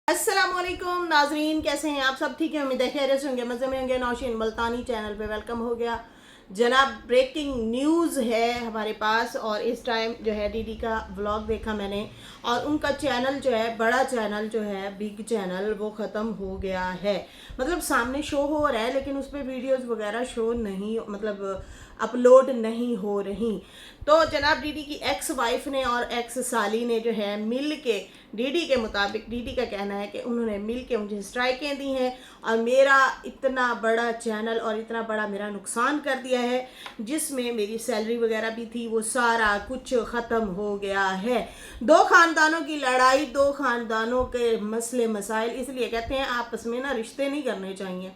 अस्सलामुअलैकुम नाजरीन, कैसे हैं आप सब? ठीक है, उम्मीद है खैरियत से होंगे, मज़े में होंगे। नौशीन मुल्तानी चैनल पे वेलकम हो गया जनाब। ब्रेकिंग न्यूज़ है हमारे पास और इस टाइम जो है दीदी का व्लॉग देखा मैंने और उनका चैनल जो है, बड़ा चैनल जो है, बिग चैनल, वो ख़त्म हो गया है। मतलब सामने शो हो रहा है लेकिन उस पर वीडियोज़ वगैरह शो नहीं, मतलब अपलोड नहीं हो रही। तो जनाब दीदी की एक्स वाइफ ने और एक्स साली ने जो है मिल के, डीडी के मुताबिक, डीडी का कहना है कि उन्होंने मिल के मुझे स्ट्राइकें दी हैं और मेरा इतना बड़ा चैनल और इतना बड़ा मेरा नुकसान कर दिया है, जिसमें मेरी सैलरी वगैरह भी थी, वो सारा कुछ ख़त्म हो गया है। दो ख़ानदानों की लड़ाई, दो ख़ानदानों के मसले मसाइल, इसलिए कहते हैं आपस में ना रिश्ते नहीं करने चाहिए।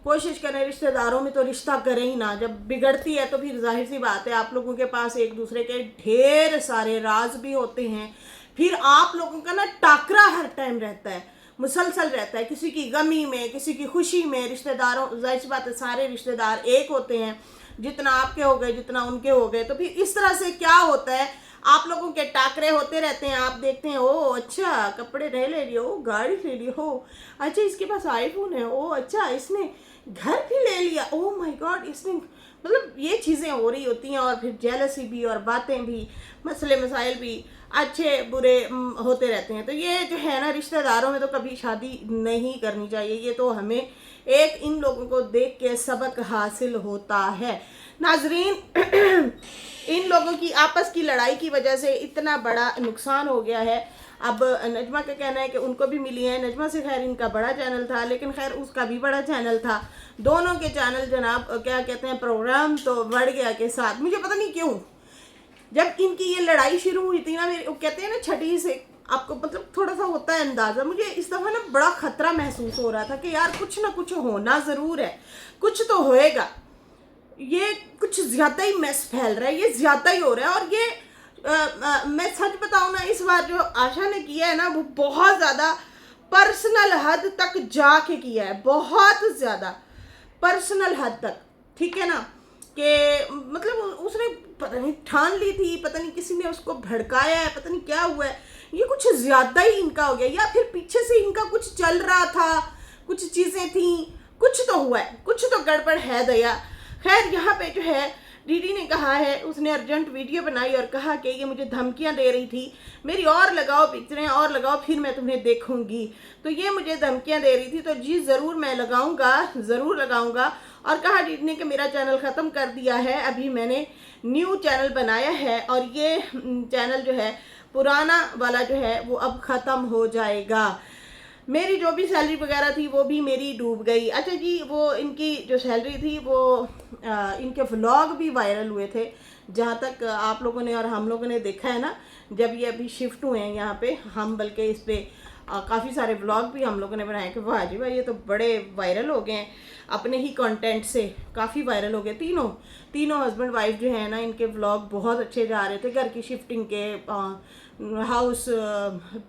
कोशिश करें रिश्तेदारों में तो रिश्ता करें ही ना। जब बिगड़ती है तो फिर जाहिर सी बात है आप लोगों के पास एक दूसरे के ढेर सारे राज भी होते हैं। फिर आप लोगों का ना टाकरा हर टाइम रहता है, मुसलसल रहता है, किसी की गमी में, किसी की खुशी में। रिश्तेदारों, जाहिर सी बात है सारे रिश्तेदार एक होते हैं, जितना आपके हो गए जितना उनके हो गए। तो फिर इस तरह से क्या होता है, आप लोगों के टाकरे होते रहते हैं। आप देखते हैं, ओ अच्छा कपड़े नए ले लिए, ओ गाड़ी ले ली, हो अच्छा इसके पास आईफोन है, ओ अच्छा इसने घर भी ले लिया, ओ माय गॉड इसने, मतलब ये चीज़ें हो रही होती हैं। और फिर जेलसी भी और बातें भी, मसले मसाइल भी अच्छे बुरे होते रहते हैं। तो ये जो है ना, रिश्तेदारों में तो कभी शादी नहीं करनी चाहिए। ये तो हमें एक इन लोगों को देख के सबक हासिल होता है नाजरीन। इन लोगों की आपस की लड़ाई की वजह से इतना बड़ा नुकसान हो गया है। अब नजमा का कहना है कि उनको भी मिली है। नजमा से खैर इनका बड़ा चैनल था, लेकिन खैर उसका भी बड़ा चैनल था। दोनों के चैनल जनाब क्या कहते हैं, प्रोग्राम तो बढ़ गया के साथ। मुझे पता नहीं क्यों, जब इनकी ये लड़ाई शुरू हुई थी ना, मेरे कहते हैं ना छठी से, आपको मतलब थोड़ा सा होता है अंदाजा। मुझे इस दफ़ा ना बड़ा खतरा महसूस हो रहा था कि यार कुछ ना कुछ होना ज़रूर है, कुछ तो होएगा। ये कुछ ज़्यादा ही मैस फैल रहा है, ये ज़्यादा ही हो रहा है। और ये मैं सच बताऊं ना, इस बार जो आशा ने किया है ना, वो बहुत ज़्यादा पर्सनल हद तक जाके किया है, बहुत ज़्यादा पर्सनल हद तक। ठीक है ना, कि मतलब उसने पता नहीं ठान ली थी, पता नहीं किसी ने उसको भड़काया है, पता नहीं क्या हुआ है। ये कुछ ज़्यादा ही इनका हो गया, या फिर पीछे से इनका कुछ चल रहा था, कुछ चीज़ें थी, कुछ तो हुआ है, कुछ तो गड़बड़ है दया। खैर यहाँ पे जो है दीदी ने कहा है, उसने अर्जेंट वीडियो बनाई और कहा कि ये मुझे धमकियां दे रही थी, मेरी और लगाओ पिक्चरें और लगाओ फिर मैं तुम्हें देखूंगी। तो ये मुझे धमकियां दे रही थी, तो जी ज़रूर मैं लगाऊंगा, ज़रूर लगाऊंगा। और कहा दीदी ने कि मेरा चैनल ख़त्म कर दिया है, अभी मैंने न्यू चैनल बनाया है और ये चैनल जो है पुराना वाला जो है वो अब ख़त्म हो जाएगा। मेरी जो भी सैलरी वगैरह थी वो भी मेरी डूब गई। अच्छा जी, वो इनकी जो सैलरी थी वो इनके व्लॉग भी वायरल हुए थे, जहाँ तक आप लोगों ने और हम लोगों ने देखा है ना। जब ये अभी शिफ्ट हुए हैं यहाँ पे, हम बल्कि इस पर काफ़ी सारे व्लॉग भी हम लोगों ने बनाए कि वाह जी वाह, ये तो बड़े वायरल हो गए हैं अपने ही कंटेंट से, काफ़ी वायरल हो गए। तीनों तीनों हस्बैंड वाइफ जो है ना, इनके व्लॉग बहुत अच्छे जा रहे थे, घर की शिफ्टिंग के, हाउस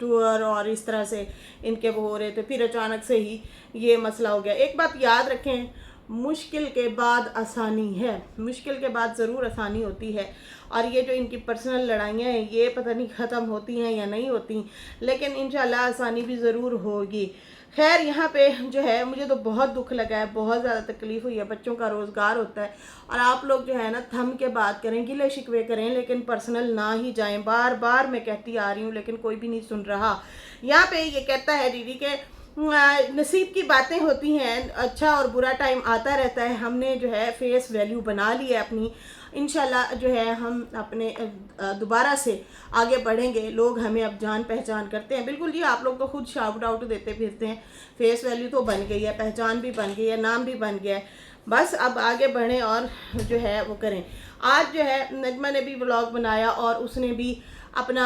टूर और इस तरह से इनके वो हो रहे थे। फिर अचानक से ही ये मसला हो गया। एक बात याद रखें, मुश्किल के बाद आसानी है, मुश्किल के बाद ज़रूर आसानी होती है। और ये जो इनकी पर्सनल लड़ाइयाँ हैं, ये पता नहीं ख़त्म होती हैं या नहीं होती, लेकिन इंशाल्लाह आसानी भी ज़रूर होगी। खैर यहाँ पे जो है मुझे तो बहुत दुख लगा है, बहुत ज़्यादा तकलीफ़ हुई है। बच्चों का रोज़गार होता है और आप लोग जो है ना थम के बात करें, गिले शिकवे करें, लेकिन पर्सनल ना ही जाएं। बार बार मैं कहती आ रही हूँ लेकिन कोई भी नहीं सुन रहा। यहाँ पे ये कहता है दीदी के नसीब की बातें होती हैं, अच्छा और बुरा टाइम आता रहता है। हमने जो है फेस वैल्यू बना ली है अपनी, इंशाल्लाह जो है हम अपने दोबारा से आगे बढ़ेंगे। लोग हमें अब जान पहचान करते हैं। बिल्कुल जी, आप लोग तो खुद शाउट आउट देते फिरते हैं। फेस वैल्यू तो बन गई है, पहचान भी बन गई है, नाम भी बन गया है। बस अब आगे बढ़ें और जो है वो करें। आज जो है नजमा ने भी व्लॉग बनाया और उसने भी अपना,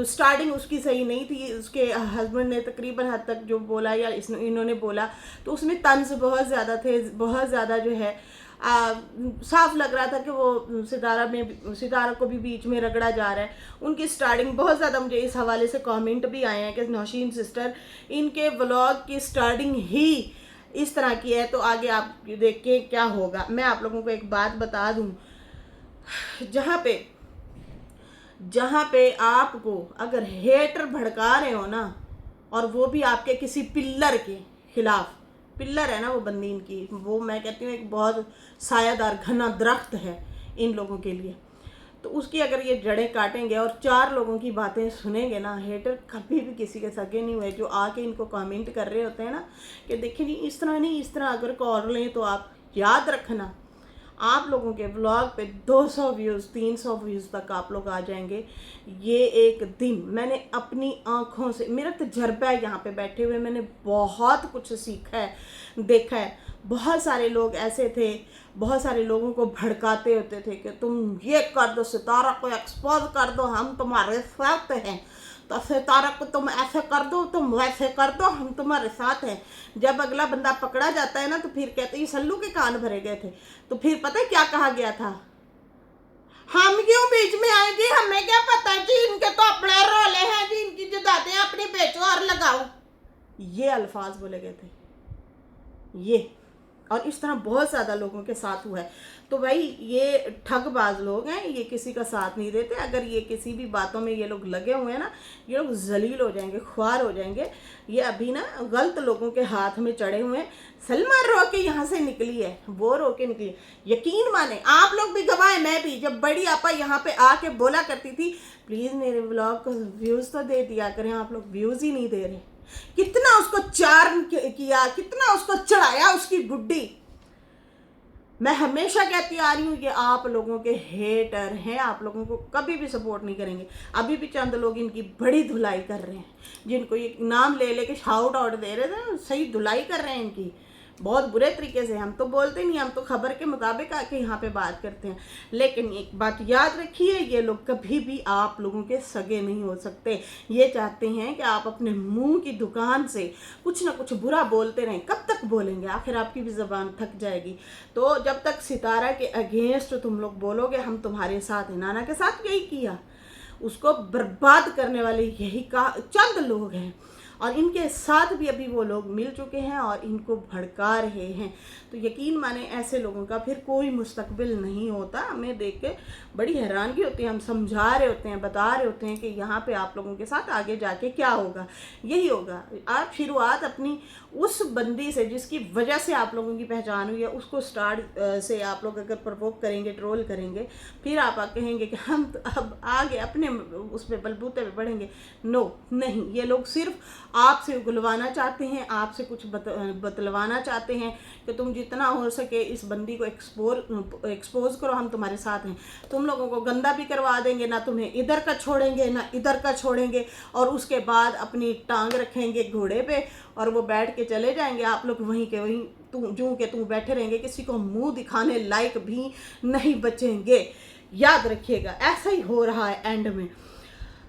स्टार्टिंग उसकी सही नहीं थी, उसके हस्बैंड ने तकरीबन हद तक जो बोला या इन्होंने बोला, तो उसमें तंज बहुत ज़्यादा थे, बहुत ज़्यादा जो है साफ लग रहा था कि वो सितारा को भी बीच में रगड़ा जा रहा है। उनकी स्टार्टिंग बहुत ज़्यादा, मुझे इस हवाले से कमेंट भी आए हैं कि नौशीन सिस्टर, इनके व्लॉग की स्टार्टिंग ही इस तरह की है, तो आगे आप देख के क्या होगा। मैं आप लोगों को एक बात बता दूं, जहाँ पे आपको अगर हेटर भड़का रहे हो ना, और वो भी आपके किसी पिल्लर के खिलाफ। पिल्लर है ना वो बंदी इनकी, वो मैं कहती हूँ एक बहुत सायादार घना दरख्त है इन लोगों के लिए। तो उसकी अगर ये जड़ें काटेंगे और 4 लोगों की बातें सुनेंगे ना, हेटर कभी भी किसी के सगे नहीं हुए जो आके इनको कमेंट कर रहे होते हैं ना कि देखिए नहीं इस तरह नहीं, इस तरह अगर कर लें तो आप याद रखना आप लोगों के व्लॉग पे 200 व्यूज़ 300 व्यूज़ तक आप लोग आ जाएंगे। ये एक दिन मैंने अपनी आँखों से, मेरा तजर्बा है यहाँ पे बैठे हुए, मैंने बहुत कुछ सीखा है, देखा है। बहुत सारे लोग ऐसे थे, बहुत सारे लोगों को भड़काते होते थे कि तुम ये कर दो, सितारा को एक्सपोज कर दो, हम तुम्हारे साथ हैं, तो सितारा को तुम ऐसे कर दो, तुम वैसे कर दो, हम तुम्हारे साथ हैं। जब अगला बंदा पकड़ा जाता है ना तो फिर कहते ये सल्लू के कान भरे गए थे। तो फिर पता है क्या कहा गया था, हम क्यों बीच में आए जी, हमें क्या पता जी, इनके तो अपने रोले हैं जी, इनकी जुदाते अपनी बेचो और लगाओ। ये अल्फाज बोले गए थे ये, और इस तरह बहुत ज़्यादा लोगों के साथ हुआ है। तो भाई ये ठगबाज लोग हैं, ये किसी का साथ नहीं देते। अगर ये किसी भी बातों में ये लोग लगे हुए हैं ना, ये लोग जलील हो जाएंगे, ख्वार हो जाएंगे। ये अभी ना गलत लोगों के हाथ में चढ़े हुए हैं। सलमा रो के यहाँ से निकली है, वो रो के निकली। यकीन माने आप लोग भी गवाह, मैं भी, जब बड़ी आपा यहाँ पे आके बोला करती थी प्लीज़ मेरे व्लॉग को व्यूज़ तो दे दिया करें, आप लोग व्यूज़ ही नहीं दे रहे। कितना उसको चार्म किया, कितना उसको चढ़ाया उसकी गुड्डी। मैं हमेशा कहती आ रही हूँ कि आप लोगों के हेटर हैं, आप लोगों को कभी भी सपोर्ट नहीं करेंगे। अभी भी चंद लोग इनकी बड़ी धुलाई कर रहे हैं, जिनको ये नाम ले लेके शाउट आउट दे रहे थे, सही धुलाई कर रहे हैं इनकी बहुत बुरे तरीके से। हम तो बोलते नहीं, हम तो खबर के मुताबिक आके यहाँ पे बात करते हैं। लेकिन एक बात याद रखिए, ये लोग कभी भी आप लोगों के सगे नहीं हो सकते। ये चाहते हैं कि आप अपने मुंह की दुकान से कुछ ना कुछ बुरा बोलते रहें। कब तक बोलेंगे, आखिर आपकी भी ज़बान थक जाएगी। तो जब तक सितारा के अगेंस्ट तुम लोग बोलोगे हम तुम्हारे साथ हैं, नाना के साथ यही किया, उसको बर्बाद करने वाले यही का चंद लोग हैं, और इनके साथ भी अभी वो लोग मिल चुके हैं और इनको भड़का रहे हैं। तो यकीन माने ऐसे लोगों का फिर कोई मुस्तकबिल नहीं होता। हमें देख के बड़ी हैरानगी होती है, हम समझा रहे होते हैं, बता रहे होते हैं कि यहाँ पे आप लोगों के साथ आगे जाके क्या होगा, यही होगा। आप शुरुआत अपनी उस बंदी से जिसकी वजह से आप लोगों की पहचान हुई है, उसको स्टार्ट से आप लोग अगर प्रवोक करेंगे, ट्रोल करेंगे, फिर आप कहेंगे कि हम तो अब आगे अपने उस पर बलबूते पे बढ़ेंगे। नो, नहीं, ये लोग सिर्फ आपसे उगलवाना चाहते हैं, आपसे कुछ बतलवाना चाहते हैं कि तुम जितना हो सके इस बंदी को एक्सपोज करो, हम तुम्हारे साथ हैं। तुम लोगों को गंदा भी करवा देंगे, ना तुम्हें इधर का छोड़ेंगे ना इधर का छोड़ेंगे, और उसके बाद अपनी टांग रखेंगे घोड़े पे और वो बैठ के चले जाएंगे। आप लोग वहीं के वहीं जूं के तू बैठे रहेंगे, किसी को मुंह दिखाने लायक भी नहीं बचेंगे। याद रखिएगा, ऐसा ही हो रहा है एंड में।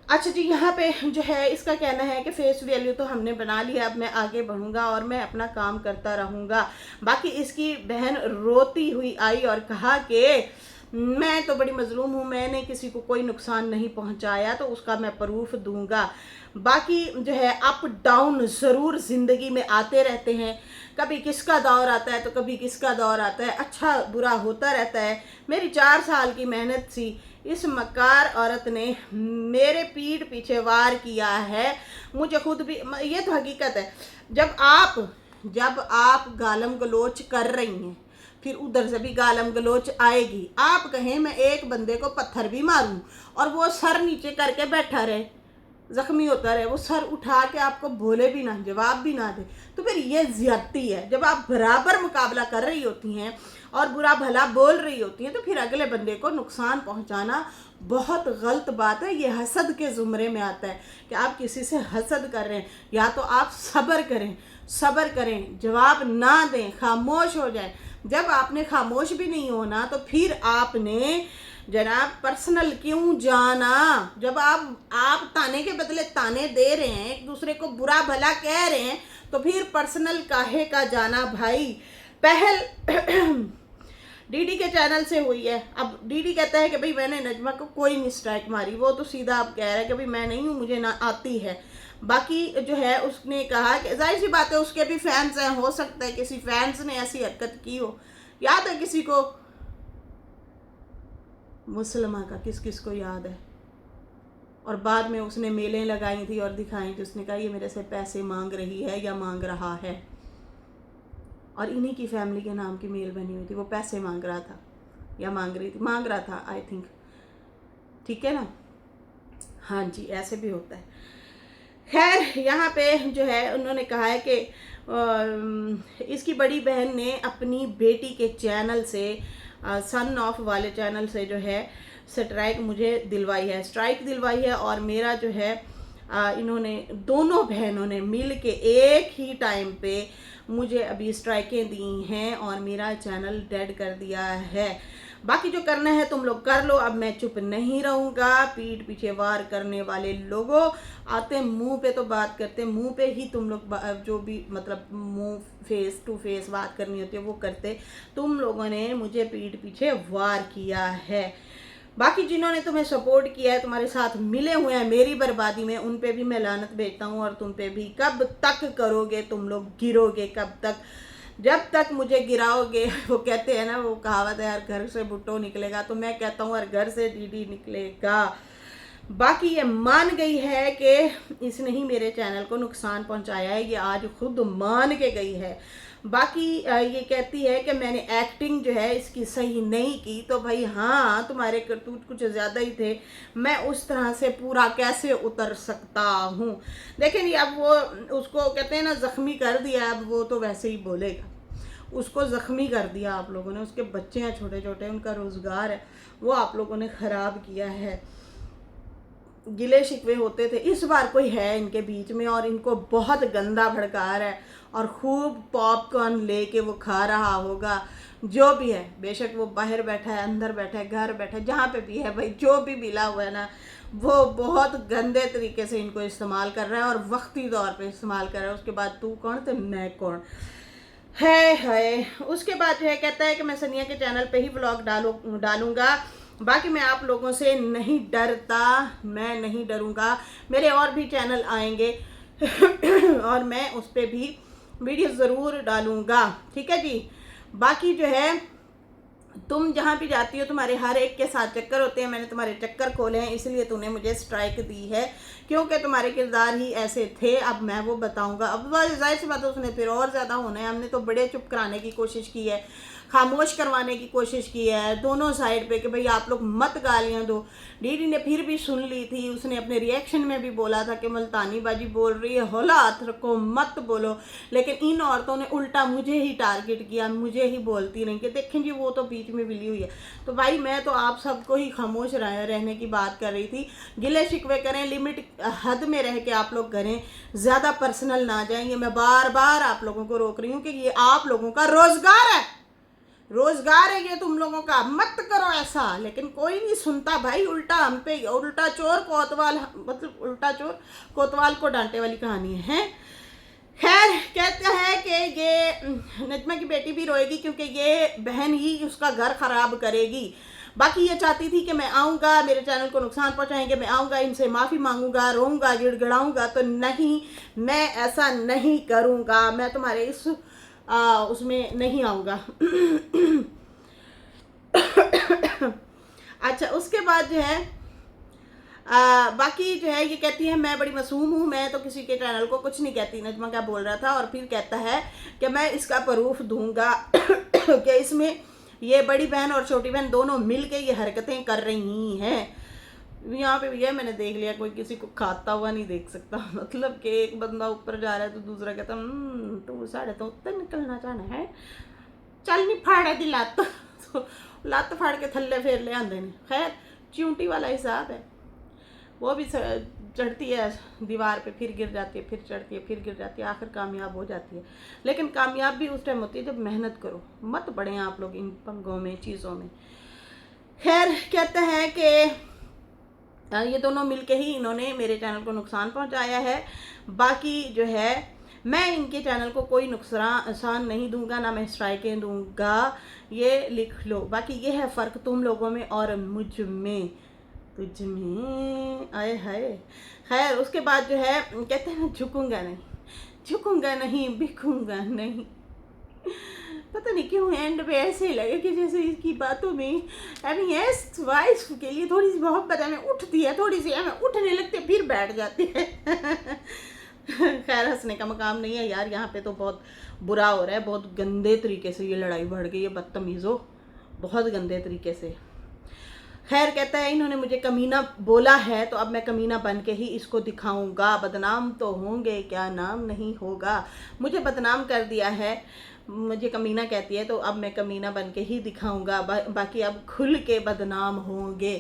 अच्छा जी, यहाँ पे जो है इसका कहना है कि फेस वैल्यू तो हमने बना लिया, अब मैं आगे बढ़ूँगा और मैं अपना काम करता रहूँगा। बाकी इसकी बहन रोती हुई आई और कहा कि मैं तो बड़ी मजलूम हूँ, मैंने किसी को कोई नुकसान नहीं पहुँचाया, तो उसका मैं प्रूफ दूँगा। बाकी जो है अप डाउन ज़रूर ज़िंदगी में आते रहते हैं, कभी किसका दौर आता है तो कभी किसका दौर आता है, अच्छा बुरा होता रहता है। मेरी 4 साल की मेहनत सी इस मकार औरत ने मेरे पीठ पीछे वार किया है। मुझे खुद भी, ये तो हकीकत है, जब आप गालम गलोच कर रही हैं फिर उधर से भी गालम गलोच आएगी। आप कहें मैं एक बंदे को पत्थर भी मारूं और वो सर नीचे करके बैठा रहे, जख्मी होता रहे, वो सर उठा के आपको बोले भी ना, जवाब भी ना दे, तो फिर ये ज्यादती है। जब आप बराबर मुकाबला कर रही होती हैं और बुरा भला बोल रही होती हैं तो फिर अगले बंदे को नुकसान पहुंचाना बहुत गलत बात है। ये हसद के ज़ुमरे में आता है कि आप किसी से हसद कर रहे हैं। या तो आप सब्र करें, जवाब ना दें, खामोश हो जाए। जब आपने खामोश भी नहीं होना तो फिर आपने जनाब पर्सनल क्यों जाना। जब आप ताने के बदले ताने दे रहे हैं, एक दूसरे को बुरा भला कह रहे हैं, तो फिर पर्सनल काहे का जाना भाई। पहल डीडी के चैनल से हुई है। अब डीडी कहता है कि भाई मैंने नजमा को कोई नहीं स्ट्राइक मारी, वो तो सीधा अब कह रहा है कि भाई मैं नहीं हूँ, मुझे ना आती है। बाकी जो है उसने कहा कि जाहिर सी बात है उसके भी फैंस हैं, हो सकता है किसी फैंस ने ऐसी हरकत की हो। याद है किसी को मुसलमा का, किस किस को याद है? और बाद में उसने मेलें लगाई थी और दिखाई थी, उसने कहा ये मेरे से पैसे मांग रही है या मांग रहा है, और इन्हीं की फैमिली के नाम की मेल बनी हुई थी, वो पैसे मांग रहा था या मांग रही थी, मांग रहा था आई थिंक, ठीक है ना। हाँ जी, ऐसे भी होता है। खैर यहाँ पे जो है उन्होंने कहा है कि इसकी बड़ी बहन ने अपनी बेटी के चैनल से, सन ऑफ वाले चैनल से जो है स्ट्राइक मुझे दिलवाई है, स्ट्राइक दिलवाई है, और मेरा जो है इन्होंने दोनों बहनों ने मिल के एक ही टाइम पे मुझे अभी स्ट्राइकें दी हैं और मेरा चैनल डेड कर दिया है। बाकी जो करना है तुम लोग कर लो, अब मैं चुप नहीं रहूँगा। पीठ पीछे वार करने वाले लोगों, आते मुंह पे तो बात करते, मुंह पे ही तुम लोग जो भी मतलब मुंह फेस टू फेस बात करनी होती है वो करते, तुम लोगों ने मुझे पीठ पीछे वार किया है। बाकी जिन्होंने तुम्हें सपोर्ट किया है, तुम्हारे साथ मिले हुए हैं मेरी बर्बादी में, उन पे भी मैं लानत भेजता हूँ, और तुम पे भी। कब तक करोगे तुम लोग, गिरोगे कब तक? जब तक मुझे गिराओगे। वो कहते हैं ना, वो कहावत है, हर घर से भुट्टो निकलेगा, तो मैं कहता हूँ हर घर से डीडी निकलेगा। बाकी ये मान गई है कि इसने ही मेरे चैनल को नुकसान पहुंचाया है, ये आज खुद मान के गई है। बाकी ये कहती है कि मैंने एक्टिंग जो है इसकी सही नहीं की, तो भाई हाँ, तुम्हारे करतूत कुछ ज़्यादा ही थे, मैं उस तरह से पूरा कैसे उतर सकता हूँ। लेकिन अब वो उसको कहते हैं ना, ज़ख्मी कर दिया, अब वो तो वैसे ही बोलेगा। उसको ज़ख्मी कर दिया आप लोगों ने, उसके बच्चे हैं छोटे छोटे, उनका रोज़गार है, वो आप लोगों ने ख़राब किया है। गिले शिकवे होते थे, इस बार कोई है इनके बीच में और इनको बहुत गंदा भड़का रहा है, और खूब पॉपकॉर्न लेके वो खा रहा होगा। जो भी है, बेशक वो बाहर बैठा है, अंदर बैठा है, घर बैठा है, जहाँ पे भी है भाई, जो भी मिला हुआ है ना, वो बहुत गंदे तरीके से इनको इस्तेमाल कर रहा है और वक्ती तौर पे इस्तेमाल कर रहा है। उसके बाद तू कौन तो मैं कौन है। उसके बाद जो है कहता है कि मैं सनिया के चैनल पे ही व्लॉग डालूंगा। बाकी मैं आप लोगों से नहीं डरता, मैं नहीं डरूंगा, मेरे और भी चैनल आएंगे और मैं उस पर भी वीडियो ज़रूर डालूंगा, ठीक है जी। बाकी जो है तुम जहाँ भी जाती हो, तुम्हारे हर एक के साथ चक्कर होते हैं, मैंने तुम्हारे चक्कर खोले हैं, इसलिए तूने मुझे स्ट्राइक दी है, क्योंकि तुम्हारे किरदार ही ऐसे थे। अब मैं वो बताऊंगा, अब जाहिर सी बात है उसने फिर और ज़्यादा होना है। हमने तो बड़े चुप कराने की कोशिश की है, खामोश करवाने की कोशिश की है दोनों साइड पे कि भाई आप लोग मत गालियाँ दो। डीडी ने फिर भी सुन ली थी, उसने अपने रिएक्शन में भी बोला था कि मुल्तानी बाजी बोल रही है, हौलात रखो, मत बोलो। लेकिन इन औरतों ने उल्टा मुझे ही टारगेट किया, मुझे ही बोलती रही कि देखें जी वो तो बीच में मिली हुई है। तो भाई मैं तो आप सबको ही खामोश रहने की बात कर रही थी। गिले शिकवे करें, लिमिट हद में रह के आप लोग करें, ज़्यादा पर्सनल ना जाएंगे। मैं बार बार आप लोगों को रोक रही हूँ कि ये आप लोगों का रोज़गार है, रोजगार है ये तुम लोगों का, मत करो ऐसा। लेकिन कोई नहीं सुनता भाई, उल्टा हम पे, उल्टा चोर कोतवाल, मतलब उल्टा चोर कोतवाल को डांटे वाली कहानी है। खैर कहते हैं कि ये नजमा की बेटी भी रोएगी क्योंकि ये बहन ही उसका घर खराब करेगी। बाकी ये चाहती थी कि मैं आऊँगा, मेरे चैनल को नुकसान पहुँचाएंगे, मैं आऊँगा, इनसे माफ़ी मांगूंगा, रोऊंगा, गिड़गिड़ाऊंगा, तो नहीं, मैं ऐसा नहीं करूँगा, मैं तुम्हारे इस उसमें नहीं आऊँगा। अच्छा, उसके बाद जो है बाकी जो है ये कहती है मैं बड़ी मासूम हूँ, मैं तो किसी के चैनल को कुछ नहीं कहती। नजमा क्या बोल रहा था, और फिर कहता है कि मैं इसका प्रूफ दूंगा कि इसमें ये बड़ी बहन और छोटी बहन दोनों मिल के ये हरकतें कर रही हैं। यहाँ पे भैया मैंने देख लिया, कोई किसी को खाता हुआ नहीं देख सकता। मतलब कि एक बंदा ऊपर जा रहा है तो दूसरा कहता तू साढ़े तो उत्तर निकलना चाहना है, चल नहीं फाड़े दी लत्त। तो लत्त फाड़ के थल्ले फेर ले आंदे ने। खैर चिंटी वाला हिसाब है, वो भी चढ़ती है दीवार पे, फिर गिर जाती है, फिर चढ़ती है, फिर गिर जाती है, आखिर कामयाब हो जाती है। लेकिन कामयाब भी उस टाइम होती है जब मेहनत करो, मत पड़े आप लोग इन पंगों में, चीज़ों में। खैर कहते हैं कि ये दोनों मिलके ही इन्होंने मेरे चैनल को नुकसान पहुंचाया है। बाकी जो है मैं इनके चैनल को कोई नुकसान नहीं दूंगा, ना मैं स्ट्राइकें दूंगा, ये लिख लो। बाकी ये है फ़र्क तुम लोगों में और मुझ में, तुझ में, आए हाय। खैर उसके बाद जो है कहते हैं झुकूंगा नहीं, झुकूंगा नहीं, बिकूंगा नहीं। पता नहीं क्यों एंड पे ऐसे लगे कि जैसे इसकी बातों में अभी एस वाइफ के लिए थोड़ी सी मोहब्बत हमें उठती है, थोड़ी सी हमें उठने लगती है फिर बैठ जाती है। खैर हंसने का मकाम नहीं है यार, यहाँ पे तो बहुत बुरा हो रहा है, बहुत गंदे तरीके से ये लड़ाई बढ़ गई है, बदतमीज़ो बहुत गंदे तरीके से। खैर कहता है इन्होंने मुझे कमीना बोला है तो अब मैं कमीना बन के ही इसको दिखाऊंगा, बदनाम तो होंगे क्या नाम नहीं होगा। मुझे बदनाम कर दिया है, मुझे कमीना कहती है तो अब मैं कमीना बन के ही दिखाऊंगा, बाकी अब खुल के बदनाम होंगे।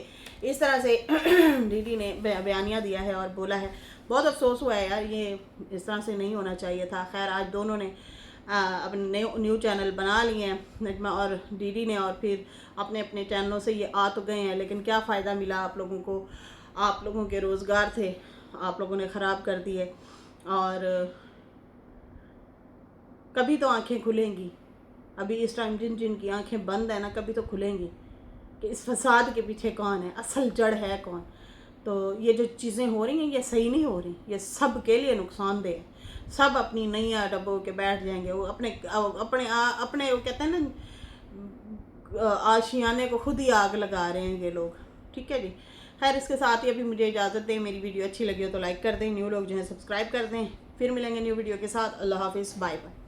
इस तरह से दीदी ने बयानिया दिया है और बोला है। बहुत अफसोस हुआ है यार, ये इस तरह से नहीं होना चाहिए था। खैर आज दोनों ने अपने न्यू चैनल बना लिए हैं, नजमा और दीदी ने, और फिर अपने अपने चैनलों से ये आ तो गए हैं, लेकिन क्या फ़ायदा मिला आप लोगों को, आप लोगों के रोज़गार थे आप लोगों ने ख़राब कर दिए। और कभी तो आंखें खुलेंगी, अभी इस टाइम जिन जिन की आंखें बंद है ना, कभी तो खुलेंगी कि इस फसाद के पीछे कौन है, असल जड़ है कौन। तो ये जो चीज़ें हो रही हैं ये सही नहीं हो रही, ये सब के लिए नुकसानदेह है। सब अपनी नैया डबो के बैठ जाएंगे, वो अपने अपने वो कहते हैं ना आशियाने को खुद ही आग लगा रहे हैं ये लोग। ठीक है जी, खैर इसके साथ ही अभी मुझे इजाज़त दें। मेरी वीडियो अच्छी लगी हो तो लाइक कर दें, न्यू लोग जो हैं सब्सक्राइब कर दें। फिर मिलेंगे न्यू वीडियो के साथ। अल्लाह हाफिज़, बाय बाय।